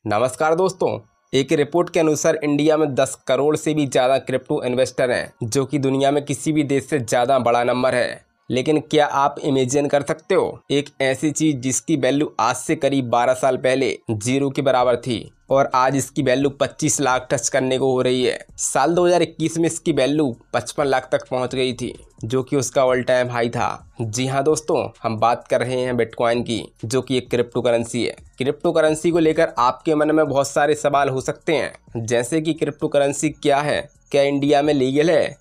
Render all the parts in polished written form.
नमस्कार दोस्तों। एक रिपोर्ट के अनुसार इंडिया में 10 करोड़ से भी ज़्यादा क्रिप्टो इन्वेस्टर हैं, जो कि दुनिया में किसी भी देश से ज़्यादा बड़ा नंबर है। लेकिन क्या आप इमेजिन कर सकते हो एक ऐसी चीज़ जिसकी वैल्यू आज से करीब 12 साल पहले जीरो के बराबर थी और आज इसकी वैल्यू 25 लाख टच करने को हो रही है। साल 2021 में इसकी वैल्यू 55 लाख तक पहुंच गई थी, जो कि उसका ऑल टाइम हाई था। जी हाँ दोस्तों, हम बात कर रहे हैं बिटकॉइन की, जो कि एक क्रिप्टो करेंसी है। क्रिप्टो करेंसी को लेकर आपके मन में बहुत सारे सवाल हो सकते हैं, जैसे कि क्रिप्टो करेंसी क्या है, क्या इंडिया में लीगल है।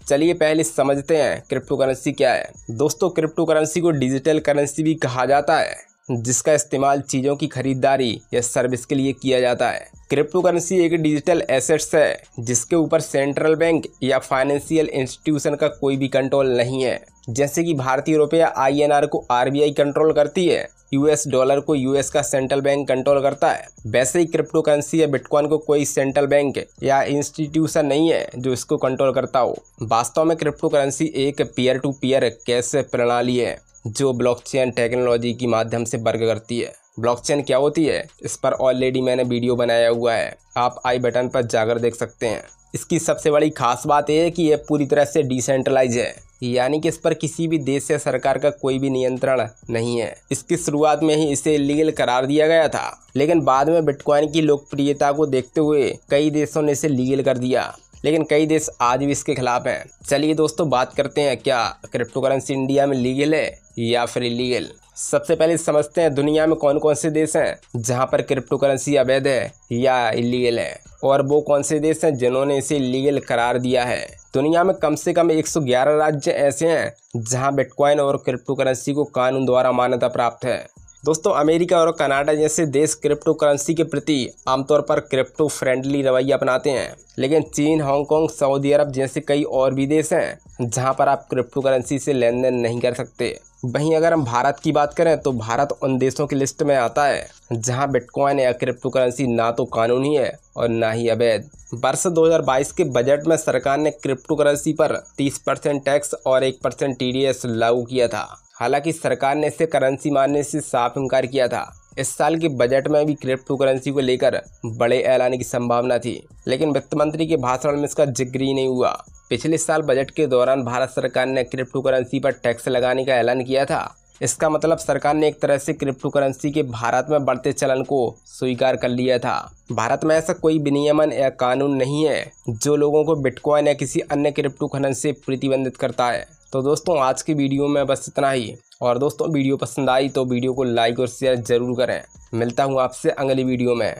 चलिए पहले समझते हैं क्रिप्टो करेंसी क्या है। दोस्तों, क्रिप्टो करेंसी को डिजिटल करेंसी भी कहा जाता है, जिसका इस्तेमाल चीज़ों की खरीदारी या सर्विस के लिए किया जाता है। क्रिप्टो करेंसी एक डिजिटल एसेट्स है, जिसके ऊपर सेंट्रल बैंक या फाइनेंशियल इंस्टीट्यूशन का कोई भी कंट्रोल नहीं है। जैसे कि भारतीय रुपया INR को RBI कंट्रोल करती है, US डॉलर को US का सेंट्रल बैंक कंट्रोल करता है, वैसे ही क्रिप्टो करेंसी या बिटकॉइन को कोई सेंट्रल बैंक या इंस्टीट्यूशन नहीं है जो इसको कंट्रोल करता हो। वास्तव में क्रिप्टो करेंसी एक पीयर टू पीयर कैश प्रणाली है, जो ब्लॉकचेन टेक्नोलॉजी के माध्यम से वर्क करती है। ब्लॉकचेन क्या होती है, इस पर ऑलरेडी मैंने वीडियो बनाया हुआ है, आप आई बटन पर जाकर देख सकते हैं। इसकी सबसे बड़ी खास बात यह है कि यह पूरी तरह से डिसेंट्रलाइज है, यानी कि इस पर किसी भी देश या सरकार का कोई भी नियंत्रण नहीं है। इसकी शुरुआत में ही इसे इलीगल करार दिया गया था, लेकिन बाद में बिटकॉइन की लोकप्रियता को देखते हुए कई देशों ने इसे लीगल कर दिया, लेकिन कई देश आज भी इसके खिलाफ हैं। चलिए दोस्तों, बात करते हैं क्या क्रिप्टो करेंसी इंडिया में लीगल है या फिर इलीगल। सबसे पहले समझते हैं दुनिया में कौन कौन से देश हैं जहां पर क्रिप्टो करेंसी अवैध है या इलीगल है, और वो कौन से देश हैं जिन्होंने इसे इलीगल करार दिया है। दुनिया में कम से कम 111 राज्य ऐसे हैं जहां बिटकॉइन और क्रिप्टो करेंसी को कानून द्वारा मान्यता प्राप्त है। दोस्तों, अमेरिका और कनाडा जैसे देश क्रिप्टो करेंसी के प्रति आमतौर पर क्रिप्टो फ्रेंडली रवैया अपनाते हैं, लेकिन चीन, हांगकांग, सऊदी अरब जैसे कई और भी देश हैं जहां पर आप क्रिप्टो करेंसी से लेन देन नहीं कर सकते। वहीं अगर हम भारत की बात करें तो भारत उन देशों की लिस्ट में आता है जहां बिटकॉइन या क्रिप्टो करेंसी ना तो कानूनी है और ना ही अवैध। वर्ष 2022 के बजट में सरकार ने क्रिप्टो करेंसी पर 30% टैक्स और 1% TDS लागू किया था। हालांकि सरकार ने इसे करेंसी मानने से साफ इनकार किया था। इस साल के बजट में भी क्रिप्टो करेंसी को लेकर बड़े ऐलान की संभावना थी, लेकिन वित्त मंत्री के भाषण में इसका जिक्र ही नहीं हुआ। पिछले साल बजट के दौरान भारत सरकार ने क्रिप्टो करेंसी पर टैक्स लगाने का ऐलान किया था। इसका मतलब सरकार ने एक तरह से क्रिप्टो करेंसी के भारत में बढ़ते चलन को स्वीकार कर लिया था। भारत में ऐसा कोई विनियमन या कानून नहीं है जो लोगों को बिटकॉइन या किसी अन्य क्रिप्टो करेंसी से प्रतिबंधित करता है। तो दोस्तों, आज की वीडियो में बस इतना ही। और दोस्तों, वीडियो पसंद आई तो वीडियो को लाइक और शेयर जरूर करें। मिलता हूँ आपसे अगली वीडियो में।